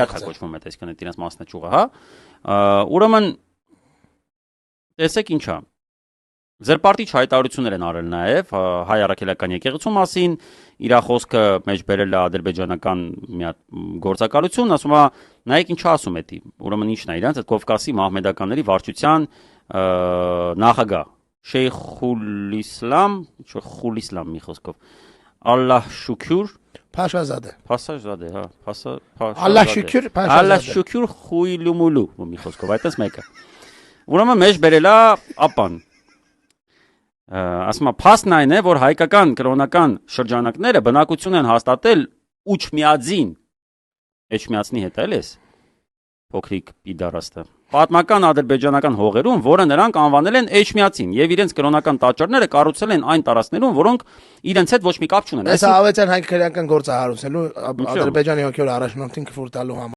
կոչվում է, այսինքն այդ իրենց մասնաճյուղը, հա։ Ուրեմն տեսեք ինչա։ Զրպարտիչ հայտարարություններ են արել նաև հայ առաքելական եկեղեցու մասին, իր խոսքը մեջ բերել է ադրբեջանական մի հատ գործակալություն, ասում է, նայեք ինչա ասում է դի։ Ուրեմն ինչն է իրանց այդ Կովկասի մահմեդականների վարչության նախագահ Շեյխուլիսլամ, Խուլիսլամ մի խոսքով, Ալլահ շուքյուր Փաշազադե, հա, Ալլահ շուքյուր Փաշազադե, Ալլահ շուքյուր խույլումուլու, մի խոսքով, այդպես մեկը։ Ուրեմն մեջ բերել է ապան։ Ասում է, փաստն այն է, որ հայկական կրոնական շրջանակները բնակություն են հաստատել Ուչմիածին, Էչմիածնի հետ էլ ես, փոքրիկ պիդարաստը, պատմական ադրբեջանական հողերում, որը նրանք անվանել են Էչմիածին, եւ իրենց կրոնական տաճարները կառուցել են այն տարածքներում, որոնք իրենց հետ ոչ մի կապ չունեն։ Այս ավետյան հայկական գործահարուցելու Ադրբեջանի հոգեոր առաջնորդին քֆուր տալու